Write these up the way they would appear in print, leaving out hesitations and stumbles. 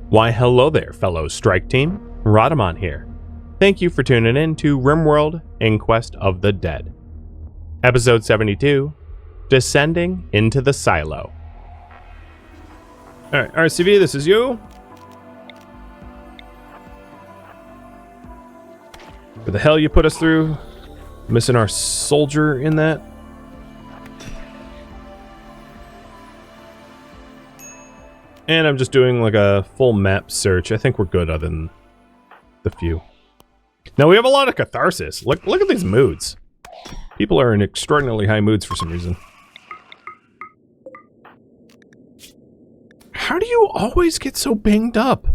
Why hello there, fellow strike team. Rhadamant here. Thank you for tuning in to RimWorld Inquest of the Dead. Episode 72, Descending into the Silo. Alright, RCV, this is you. What the hell you put us through? Missing our soldier in that? And I'm just doing like a full map search. I think we're good other than the few. Now we have a lot of catharsis. Look at these moods. People are in extraordinarily high moods for some reason. How do you always get so banged up?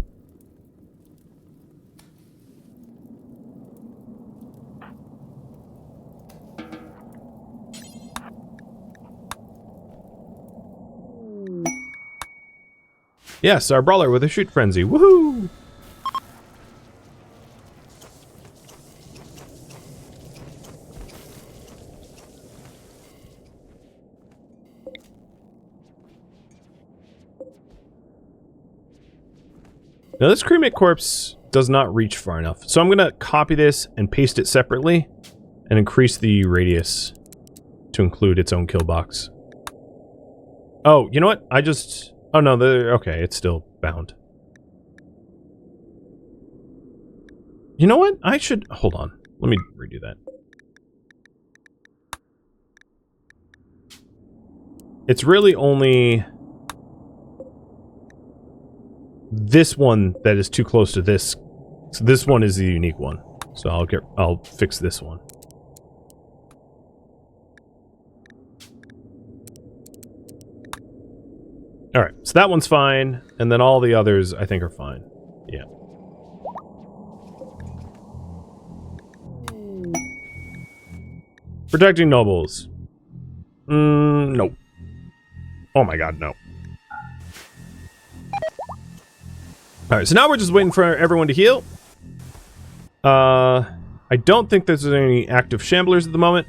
Yes, our brawler with a shoot frenzy. Woohoo! Now this cremate corpse does not reach far enough. So I'm going to copy this and paste it separately and increase the radius to include its own kill box. Oh, you know what? Oh no, okay, it's still bound. You know what? Hold on. Let me redo that. It's really only this one that is too close to this. So this one is the unique one. So I'll fix this one. Alright, so that one's fine, and then all the others I think are fine. Yeah. Protecting nobles. Nope. Oh my god, no. Alright, so now we're just waiting for everyone to heal. I don't think there's any active shamblers at the moment.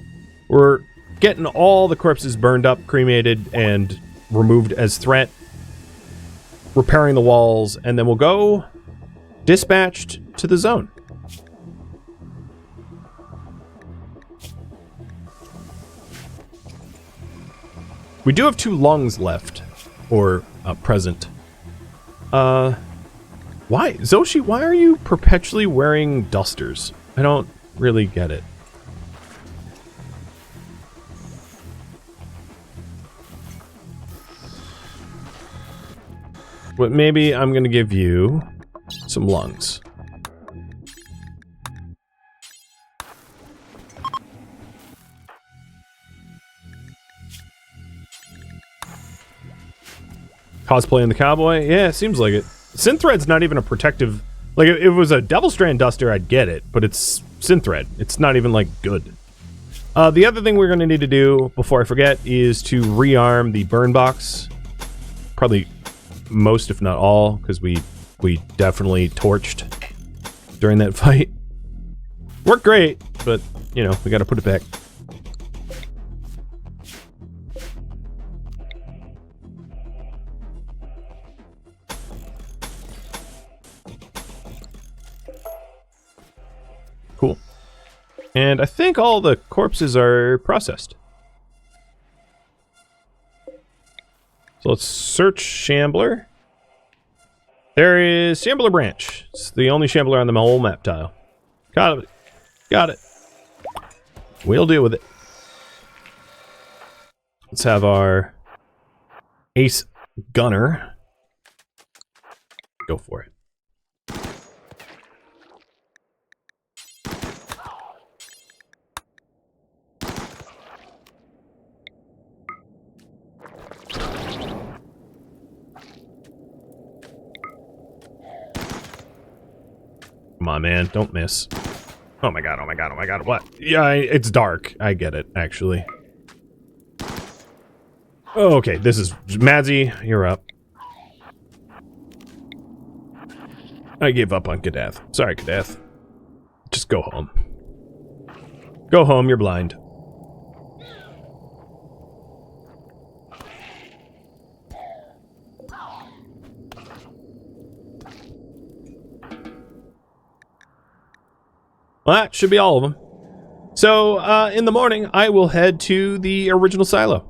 We're getting all the corpses burned up, cremated, and removed as threat, repairing the walls, and then we'll go dispatched to the zone. We do have 2 lungs left, or present. Why? Zoshi, why are you perpetually wearing dusters? I don't really get it. But maybe I'm gonna give you some lungs. Cosplaying the cowboy? Yeah, it seems like it. Synthread's not even a protective... Like, if it was a Devil Strand Duster, I'd get it. But it's Synthread. It's not even, like, good. The other thing we're gonna need to do, before I forget, is to rearm the burn box. Probably most, if not all, because we definitely torched during that fight. Worked great, but, you know, we gotta put it back. Cool. And I think all the corpses are processed. So let's search Shambler. There is Shambler Branch. It's the only Shambler on the whole map tile. Got it. Got it. We'll deal with it. Let's have our Ace Gunner go for it. Come on, man. Don't miss. Oh my god, oh my god, oh my god. What? Yeah, it's dark. I get it, actually. Oh, okay, this is... Madzi, you're up. I gave up on Kadath. Sorry, Kadath. Just go home. Go home, you're blind. Well, that should be all of them. So, in the morning, I will head to the original silo.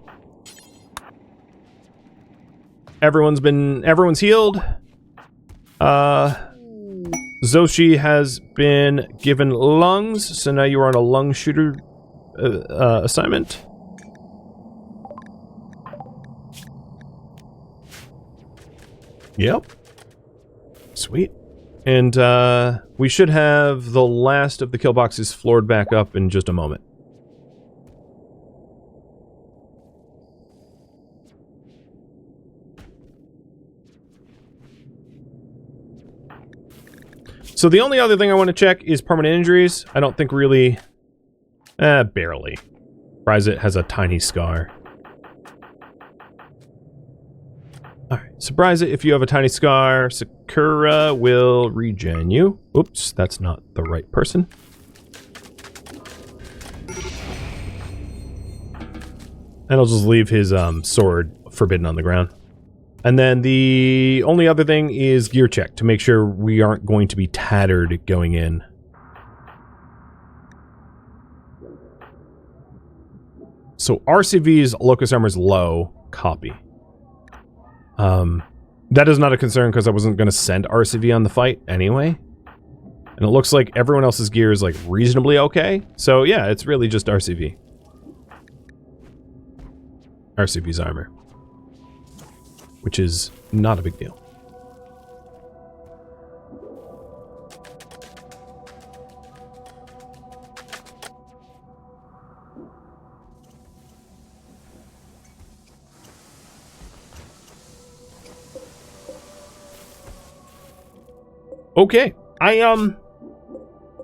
Everyone's healed. Zoshi has been given lungs, so now you are on a lung shooter assignment. Yep. Sweet. And we should have the last of the kill boxes floored back up in just a moment. So the only other thing I want to check is permanent injuries. I don't think really... barely. Rhadamant has a tiny scar. Alright, surprise it. If you have a tiny scar, Sakura will regen you. Oops, that's not the right person. And I'll just leave his sword forbidden on the ground. And then the only other thing is gear check to make sure we aren't going to be tattered going in. So RCV's Locust Armor is low. Copy. That is not a concern because I wasn't going to send RCV on the fight anyway. And it looks like everyone else's gear is like reasonably okay. So yeah, it's really just RCV. RCV's armor. Which is not a big deal. Okay, I'm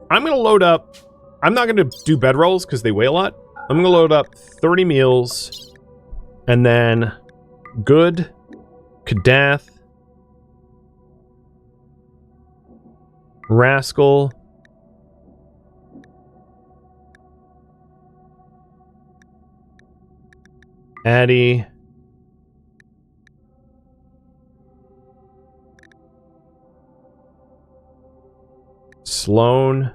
gonna load up. I'm not gonna do bedrolls because they weigh a lot. I'm gonna load up 30 meals, and then good, Kadath, Rascal, Addy, Sloan,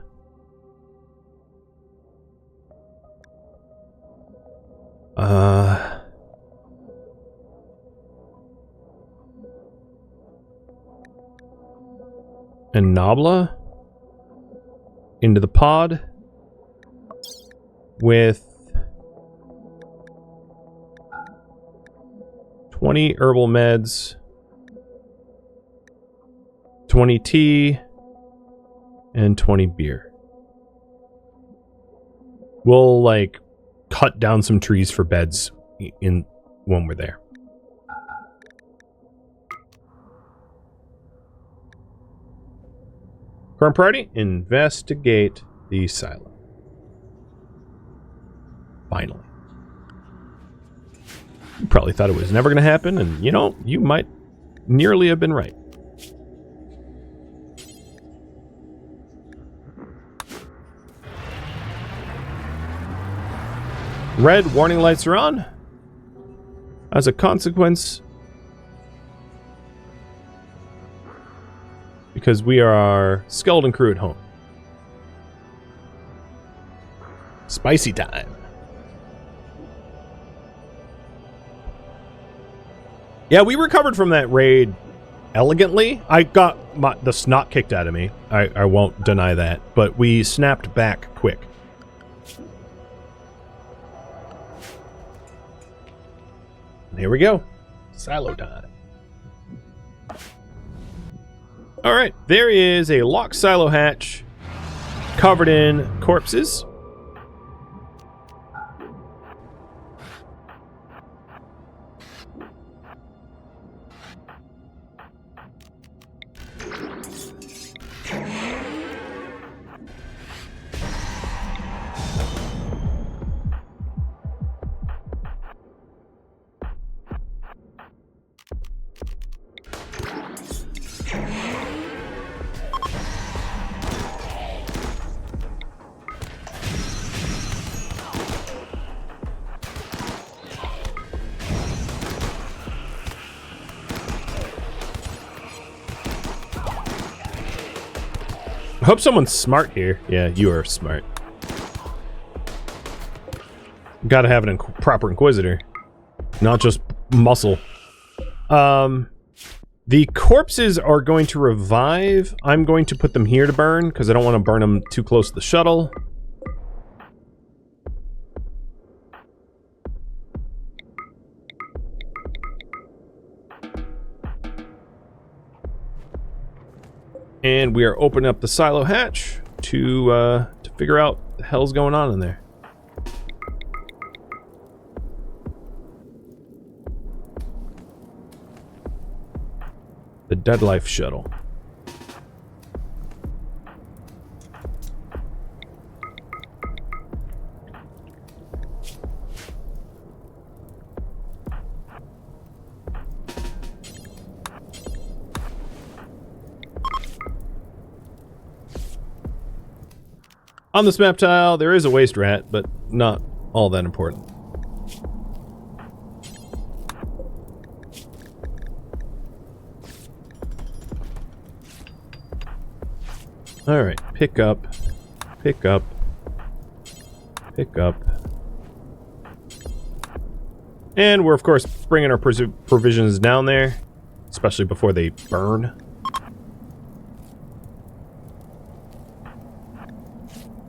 and Nabla into the pod with 20 herbal meds, 20 tea, and 20 beer. We'll, like, cut down some trees for beds in when we're there. Current priority, investigate the silo. Finally. You probably thought it was never going to happen, and, you know, you might nearly have been right. Red warning lights are on. As a consequence, because we are skeleton crew at home. Spicy time. Yeah, we recovered from that raid elegantly. I got the snot kicked out of me. I won't deny that. But we snapped back quick. Here we go. Silo time. Alright, there is a locked silo hatch covered in corpses. I hope someone's smart here. Yeah, you are smart. Gotta have a proper Inquisitor. Not just muscle. The corpses are going to revive. I'm going to put them here to burn, because I don't want to burn them too close to the shuttle. And we are opening up the silo hatch to figure out what the hell's going on in there. The Dead Life shuttle. On this map tile, there is a waste rat, but not all that important. Alright, pick up, pick up, pick up. And we're, of course, bringing our provisions down there, especially before they burn.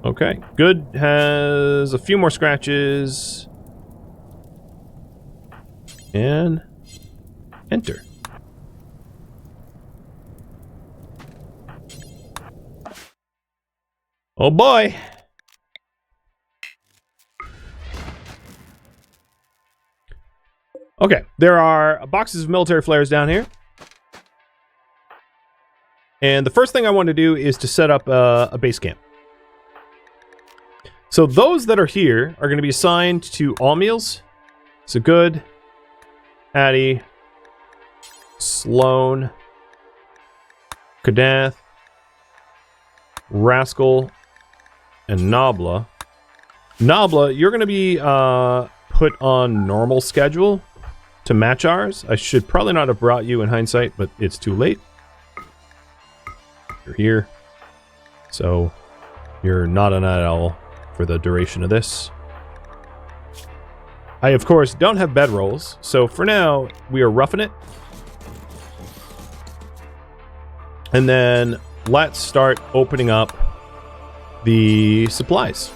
Okay, good. Has a few more scratches. And enter. Oh boy! Okay, there are boxes of military flares down here. And the first thing I want to do is to set up a base camp. So those that are here are going to be assigned to all meals. So good, Addy, Sloan, Kadath, Rascal, and Nabla. Nabla, you're going to be put on normal schedule to match ours. I should probably not have brought you in hindsight, but it's too late. You're here. So you're not an IL for the duration of this. I, of course, don't have bedrolls, so for now, we are roughing it. And then let's start opening up the supplies.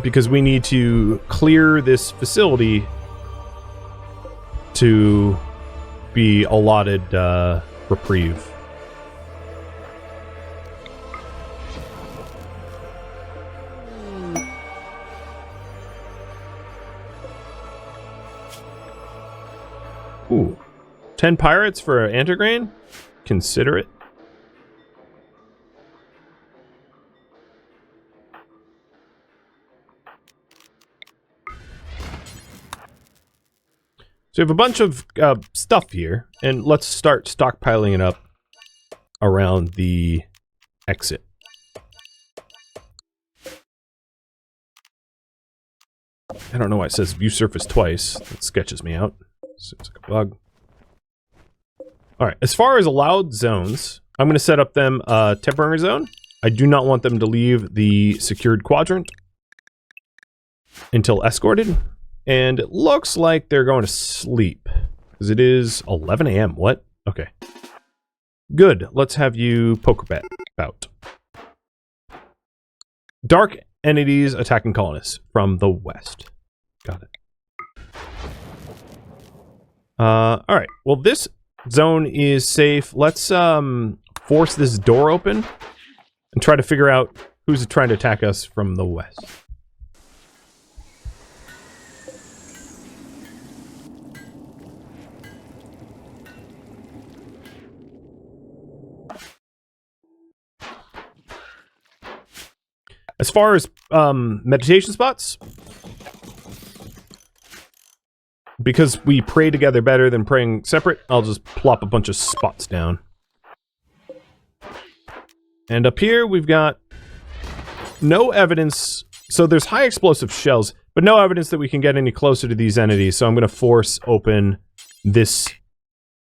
Because we need to clear this facility to be allotted reprieve. Ooh, 10 pirates for Antigrain? Consider it. So we have a bunch of stuff here, and let's start stockpiling it up around the exit. I don't know why it says view surface twice. That sketches me out. Seems like a bug. Alright, as far as allowed zones, I'm going to set up them temporary zone. I do not want them to leave the secured quadrant until escorted. And it looks like they're going to sleep. Because it is 11 a.m. What? Okay. Good. Let's have you poke bout. Dark entities attacking colonists from the west. Got it. Alright. Well, this zone is safe. Let's force this door open and try to figure out who's trying to attack us from the west. As far as meditation spots, because we pray together better than praying separate, I'll just plop a bunch of spots down. And up here, we've got no evidence. So there's high explosive shells, but no evidence that we can get any closer to these entities. So I'm going to force open this,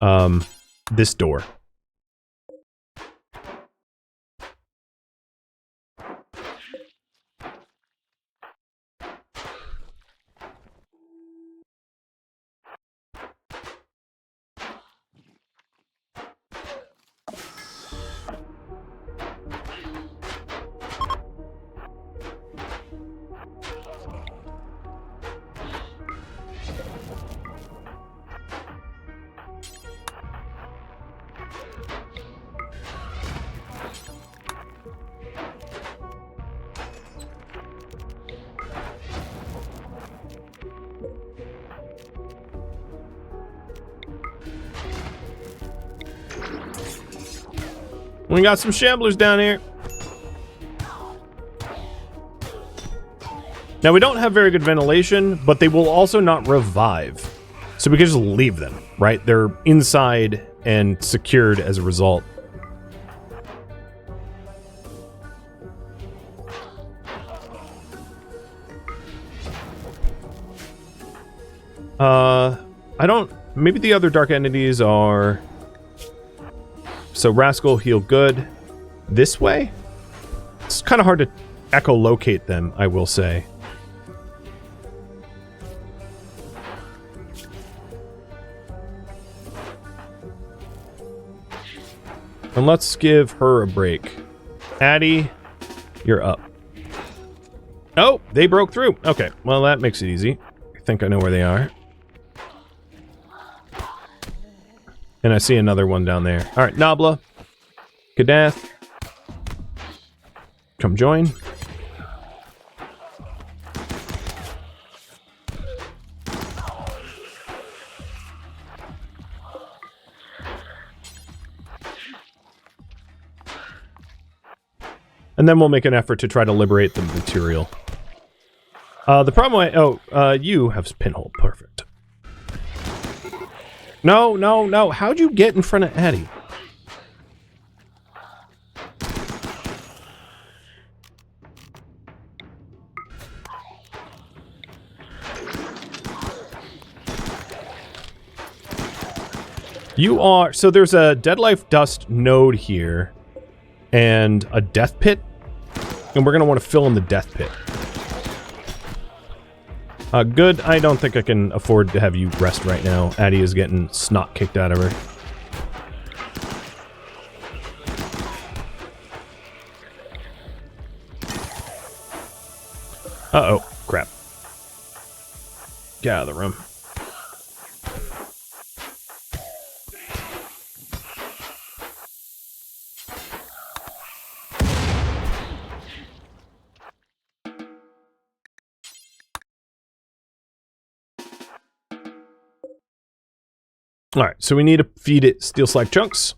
this door. We got some shamblers down here. Now, we don't have very good ventilation, but they will also not revive. So we can just leave them, right? They're inside and secured as a result. I don't... Maybe the other dark entities are... So Rascal, heal good. This way? It's kind of hard to echolocate them, I will say. And let's give her a break. Addie, you're up. Oh, they broke through. Okay, well that makes it easy. I think I know where they are. And I see another one down there. Alright, Nabla. Kadath. Come join. And then we'll make an effort to try to liberate the material. The problem you have pinhole. Perfect. No, no, no. How'd you get in front of Addie? You are... So there's a Dead Life Dust node here. And a death pit. And we're going to want to fill in the death pit. Good. I don't think I can afford to have you rest right now. Addie is getting snot kicked out of her. Uh-oh. Crap. Get out of the room. Alright, so we need to feed it steel slag chunks.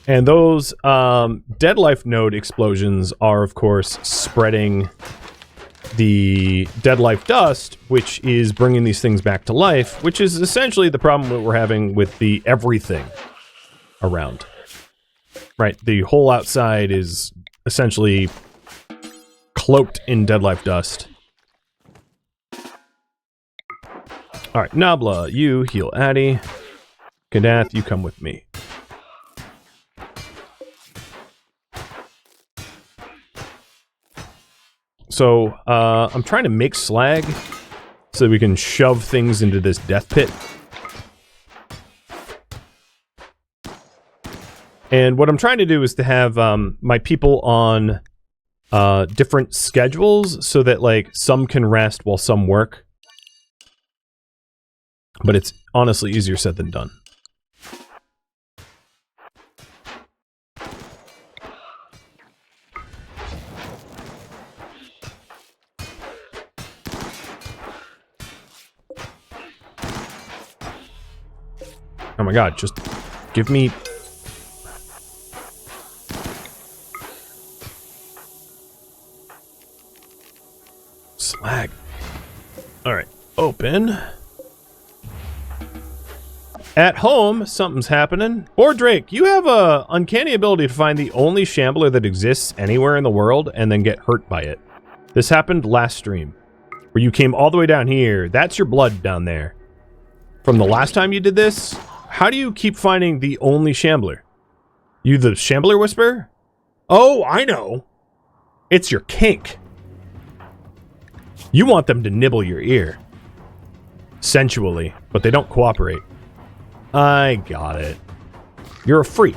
And those Dead Life node explosions are, of course, spreading the Dead Life dust, which is bringing these things back to life, which is essentially the problem that we're having with the everything around. Right, the whole outside is essentially cloaked in Dead Life dust. Alright, Nabla, you heal Addie. Kadath, you come with me. So, I'm trying to make slag so we can shove things into this death pit. And what I'm trying to do is to have my people on different schedules so that, like, some can rest while some work. But it's honestly easier said than done. Oh my god, just give me... slag. Alright, open... At home, something's happening. Or Drake, you have a uncanny ability to find the only shambler that exists anywhere in the world and then get hurt by it. This happened last stream, where you came all the way down here. That's your blood down there. From the last time you did this, how do you keep finding the only shambler? You the shambler whisperer? Oh, I know. It's your kink. You want them to nibble your ear. Sensually, but they don't cooperate. I got it. You're a freak.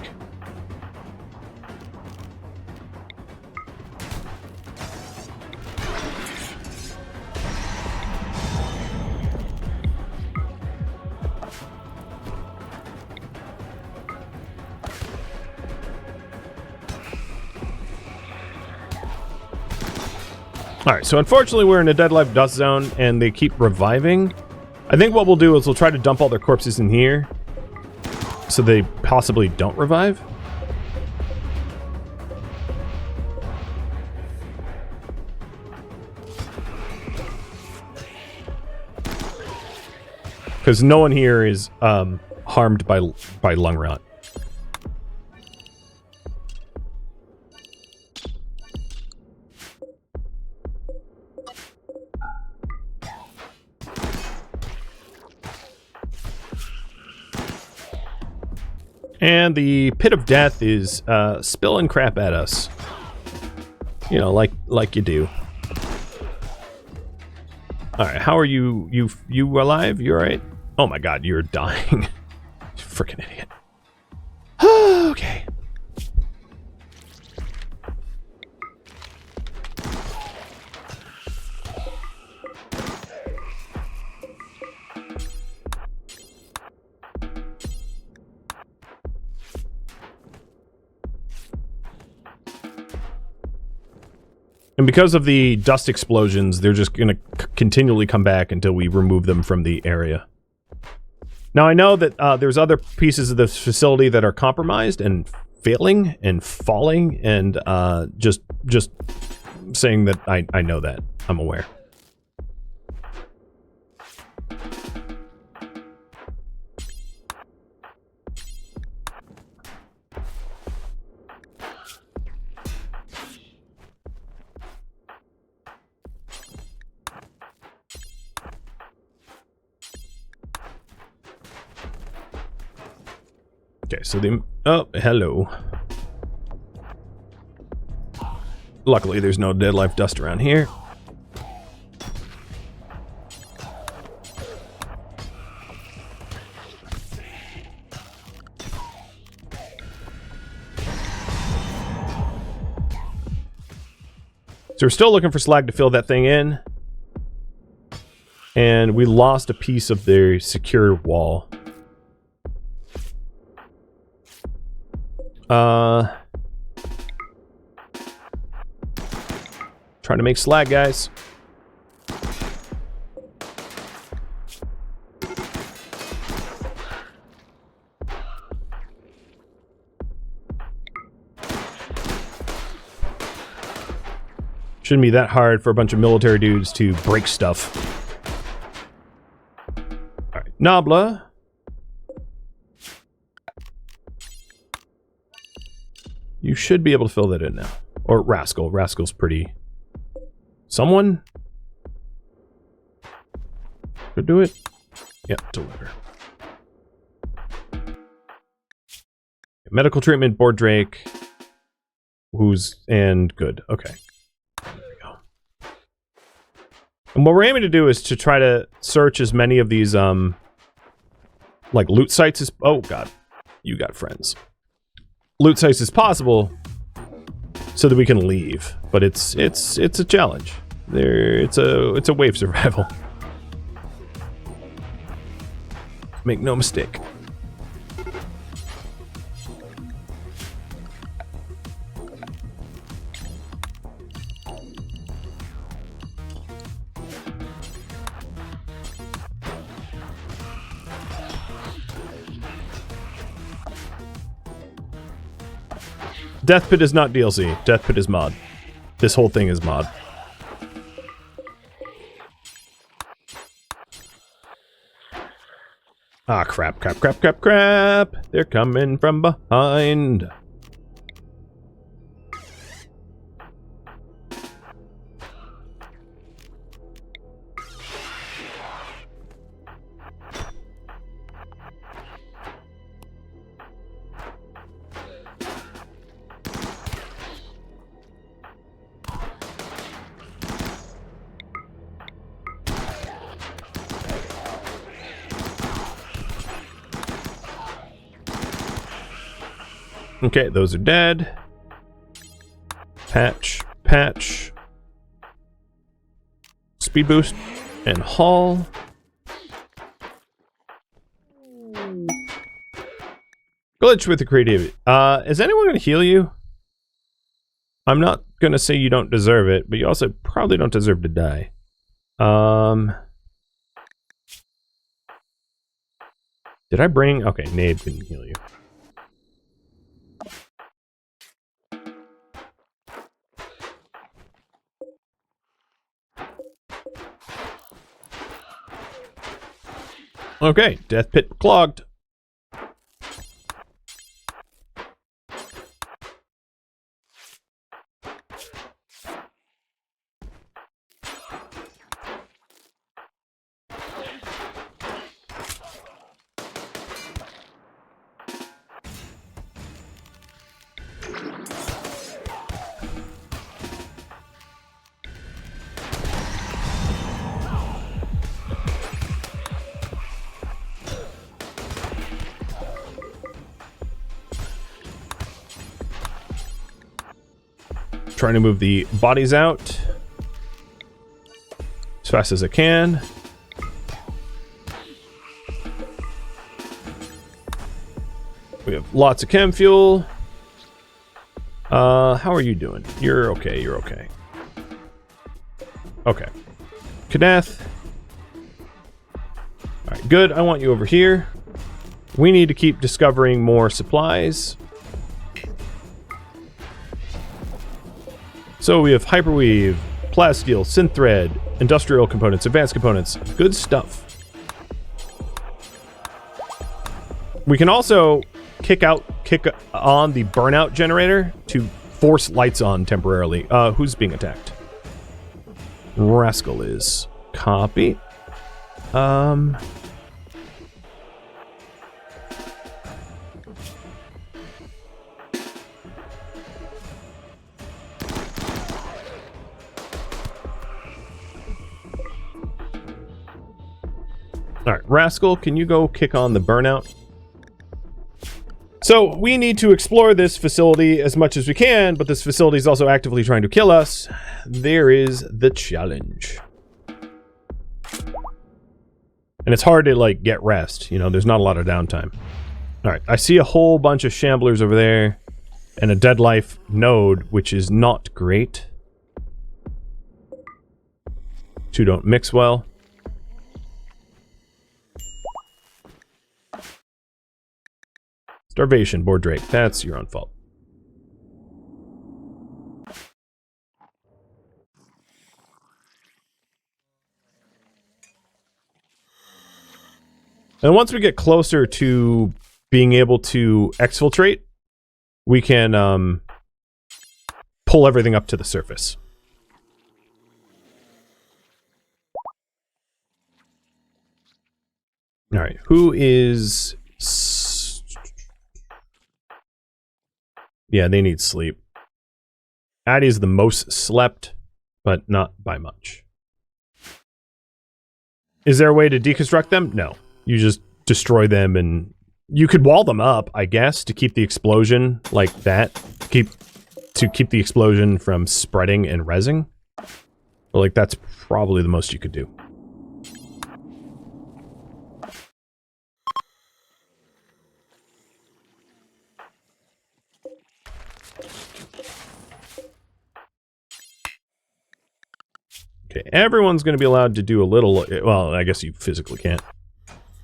Alright, so unfortunately we're in a dead life dust zone and they keep reviving. I think what we'll do is we'll try to dump all their corpses in here so they possibly don't revive. Because no one here is harmed by lung rot. And the pit of death is spilling crap at us. You know, like you do. All right, how are you? You alive? You all right? Oh my God, you're dying. Freaking idiot. Okay. And because of the dust explosions, they're just going to continually come back until we remove them from the area. Now, I know that there's other pieces of this facility that are compromised and failing and falling, and just saying that I know that. I'm aware. Okay, so the... Oh, hello. Luckily, there's no dead life dust around here. So we're still looking for slag to fill that thing in. And we lost a piece of their secure wall. Trying to make slag, guys. Shouldn't be that hard for a bunch of military dudes to break stuff. Alright, Nabla. You should be able to fill that in now. Or Rascal. Rascal's pretty... Someone? Could do it? Yep, deliver. Medical treatment, board Drake. And good. Okay. There we go. And what we're aiming to do is to try to search as many of these, like, loot sites as... Oh, God. You got friends. Loot sites as possible so that we can leave, but it's a challenge. It's a wave survival. Make no mistake. Death Pit is not DLC. Death Pit is mod. This whole thing is mod. Ah, crap, crap, crap, crap, crap. They're coming from behind. Okay, those are dead. Patch, patch. Speed boost and haul. Glitch with the creativity. Is anyone going to heal you? I'm not gonna say you don't deserve it, but you also probably don't deserve to die. Did I bring... Okay, Nabe can heal you. Okay, death pit clogged. Trying to move the bodies out as fast as I can. We have lots of chem fuel. How are you doing? You're okay, you're okay. Okay. Kadath. Alright, good. I want you over here. We need to keep discovering more supplies. So we have hyperweave, plasteel, synth thread, industrial components, advanced components. Good stuff. We can also kick on the burnout generator to force lights on temporarily. Who's being attacked? Rascal is. Copy. Alright, Rascal, can you go kick on the burnout? So, we need to explore this facility as much as we can, but this facility is also actively trying to kill us. There is the challenge. And it's hard to, like, get rest. You know, there's not a lot of downtime. Alright, I see a whole bunch of shamblers over there, and a dead life node, which is not great. Two don't mix well. Starvation, board Drake. That's your own fault. And once we get closer to being able to exfiltrate, we can pull everything up to the surface. Alright, who is... Yeah, they need sleep. Addie's the most slept, but not by much. Is there a way to deconstruct them? No. You just destroy them, and you could wall them up, I guess, to keep the explosion like that. To keep the explosion from spreading and rezzing. But, like, that's probably the most you could do. Okay, everyone's going to be allowed to do a little... Well, I guess you physically can't.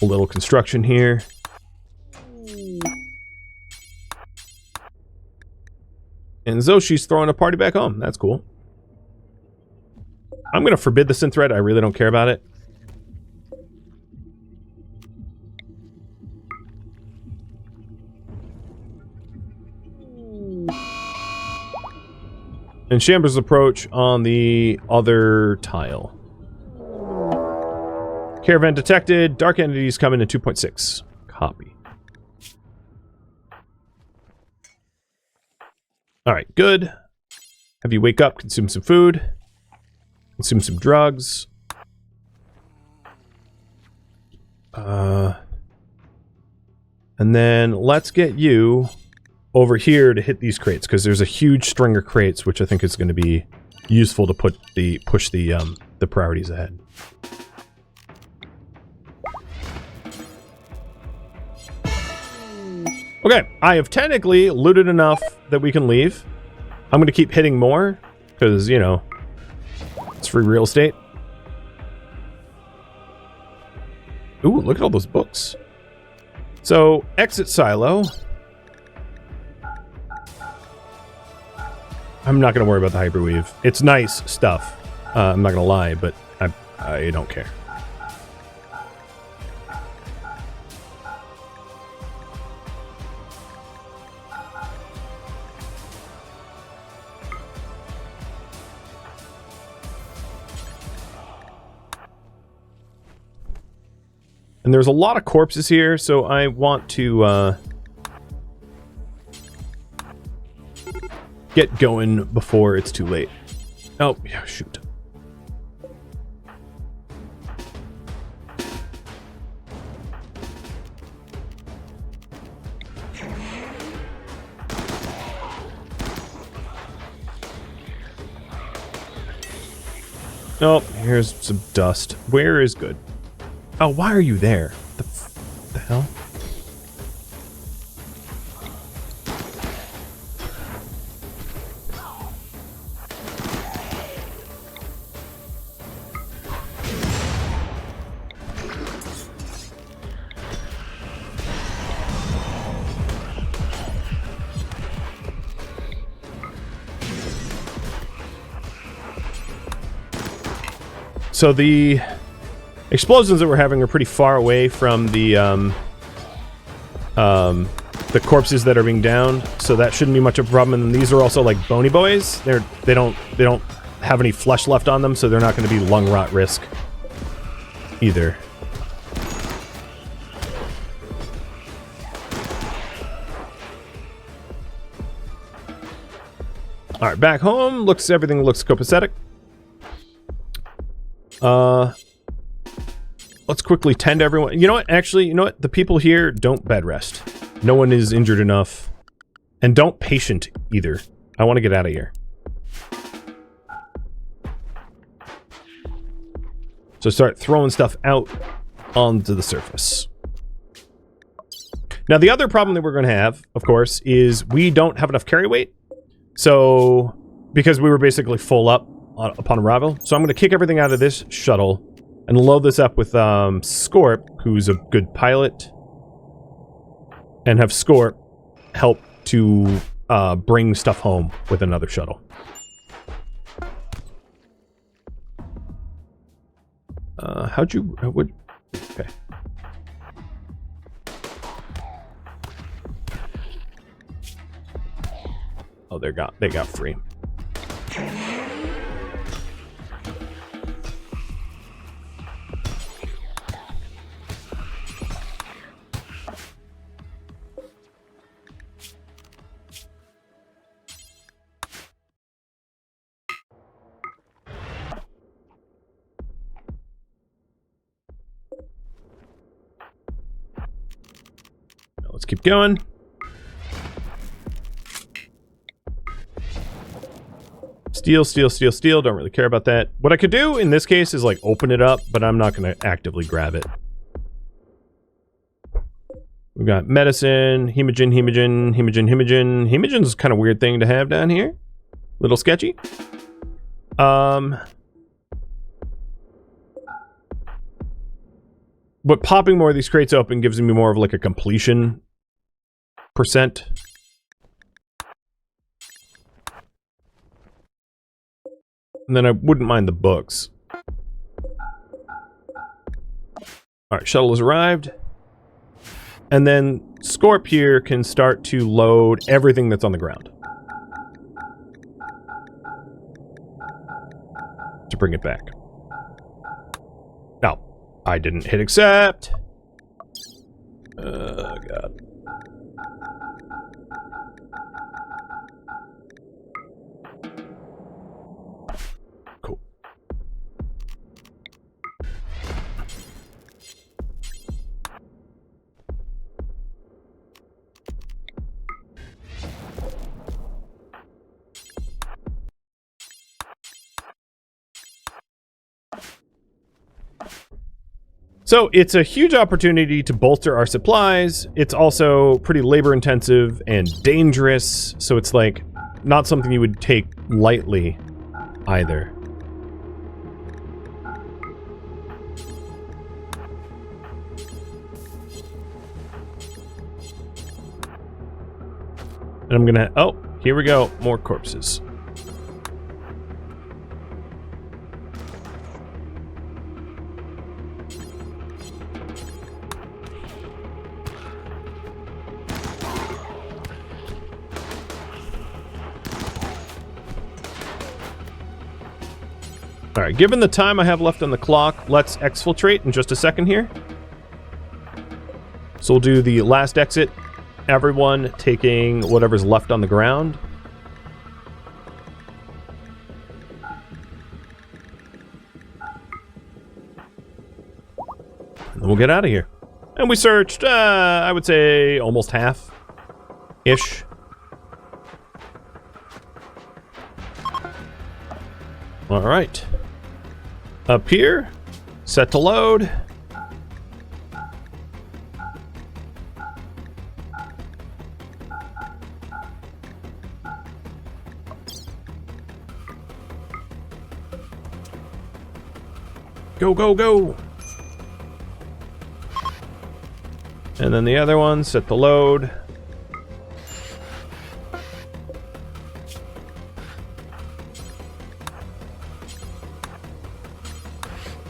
A little construction here. And Zoshi's throwing a party back home. That's cool. I'm going to forbid the synth thread. I really don't care about it. And Chamber's approach on the other tile. Caravan detected. Dark entities coming in 2.6. Copy. Alright, good. Have you wake up, consume some food. Consume some drugs. And then let's get you over here to hit these crates, because there's a huge string of crates, which I think is going to be useful to push the priorities ahead. Okay, I have technically looted enough that we can leave. I'm going to keep hitting more, because, you know, it's free real estate. Ooh, look at all those books. So, exit silo. I'm not going to worry about the hyperweave. It's nice stuff. I'm not going to lie, but I don't care. And there's a lot of corpses here, so I want to get going before it's too late. Oh, yeah, shoot. Oh, here's some dust. Where is good? Oh, why are you there? The hell? So the explosions that we're having are pretty far away from the corpses that are being downed, so that shouldn't be much of a problem. And these are also like bony boys. They don't have any flesh left on them, so they're not going to be lung rot risk either. All right, back home. Everything looks copacetic. Let's quickly tend to everyone. You know what? Actually, you know what? The people here don't bed rest. No one is injured enough. And don't patient either. I want to get out of here. So start throwing stuff out onto the surface. Now, the other problem that we're going to have, of course, is we don't have enough carry weight. So, because we were basically full up upon arrival. So I'm going to kick everything out of this shuttle and load this up with Scorp, who's a good pilot, and have Scorp help to bring stuff home with another shuttle. Okay. Oh, they got free. Let's keep going. Steal, steal, steal, steal. Don't really care about that. What I could do in this case is like open it up, but I'm not going to actively grab it. We've got medicine, hemogen, hemogen, hemogen, hemogen. Hemogen's kind of weird thing to have down here. Little sketchy. But popping more of these crates open gives me more of like a completion percent. And then I wouldn't mind the books. Alright, shuttle has arrived. And then Scorp here can start to load everything that's on the ground. To bring it back. Now, I didn't hit accept. Oh, God. Cool. So it's a huge opportunity to bolster our supplies. It's also pretty labor intensive and dangerous. So it's like, not something you would take lightly either. And I'm gonna... Oh, here we go. More corpses. Alright, given the time I have left on the clock, let's exfiltrate in just a second here. So we'll do the last exit. Everyone taking whatever's left on the ground. And then we'll get out of here. And we searched, I would say, almost half-ish. Alright. Up here, set to load. Go, go, go! And then the other one, set to load.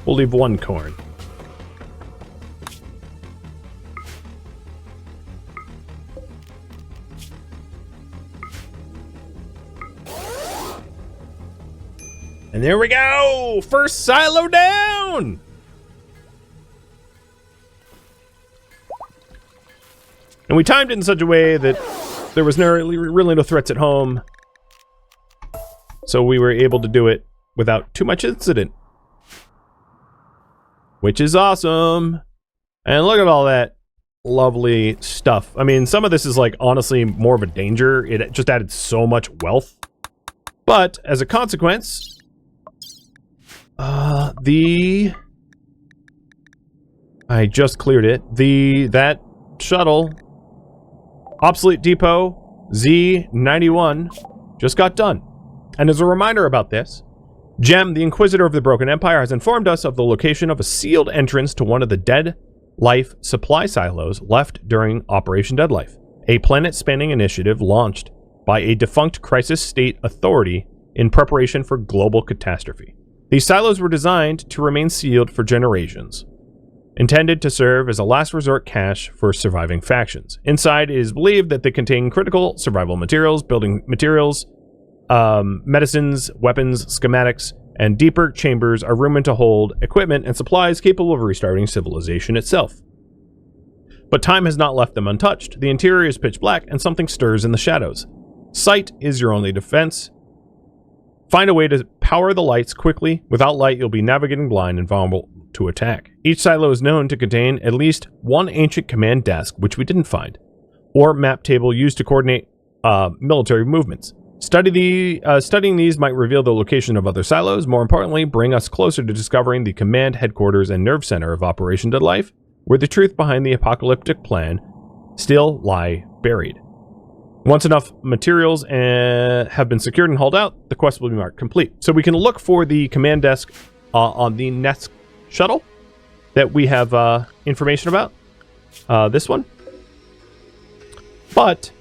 We'll leave one corn. And there we go! First silo down! And we timed it in such a way that there was really no threats at home. So we were able to do it without too much incident. Which is awesome. And look at all that lovely stuff. I mean, some of this is like honestly more of a danger. It just added so much wealth. But as a consequence, I just cleared it. That shuttle, Obsolete Depot Z91, just got done. And as a reminder about this, Jem, the Inquisitor of the Broken Empire, has informed us of the location of a sealed entrance to one of the Dead Life supply silos left during Operation Deadlife, a planet-spanning initiative launched by a defunct crisis state authority in preparation for global catastrophe. These silos were designed to remain sealed for generations, intended to serve as a last resort cache for surviving factions. Inside, it is believed that they contain critical survival materials, building materials, medicines, weapons, schematics, and deeper chambers are rumored to hold equipment and supplies capable of restarting civilization itself. But time has not left them untouched. The interior is pitch black, and something stirs in the shadows. Sight is your only defense. Find a way to power the lights quickly. Without light, you'll be navigating blind and vulnerable to attack. Each silo is known to contain at least one ancient command desk, which we didn't find, or map table used to coordinate military movements. Studying these might reveal the location of other silos. More importantly, bring us closer to discovering the command headquarters and nerve center of Operation Deadlife, where the truth behind the apocalyptic plan still lie buried. Once enough materials have been secured and hauled out, the quest will be marked complete. So we can look for the command desk on the next shuttle that we have information about. This one. But,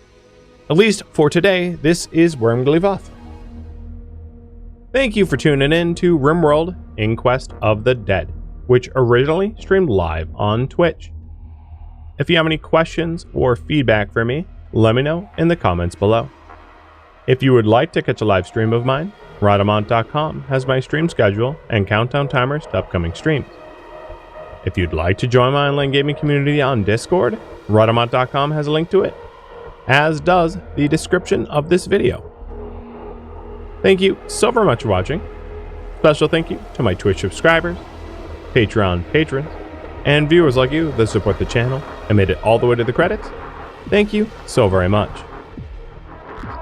at least for today, this is where I'm going to leave off. Thank you for tuning in to RimWorld Inquest of the Dead, which originally streamed live on Twitch. If you have any questions or feedback for me, let me know in the comments below. If you would like to catch a live stream of mine, Rhadamant.com has my stream schedule and countdown timers to upcoming streams. If you'd like to join my online gaming community on Discord, Rhadamant.com has a link to it, as does the description of this video. Thank you so very much for watching. Special thank you to my Twitch subscribers, Patreon patrons, and viewers like you that support the channel and made it all the way to the credits. Thank you so very much.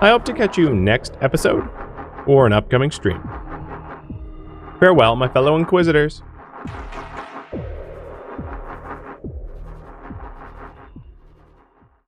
I hope to catch you next episode or an upcoming stream. Farewell, my fellow Inquisitors.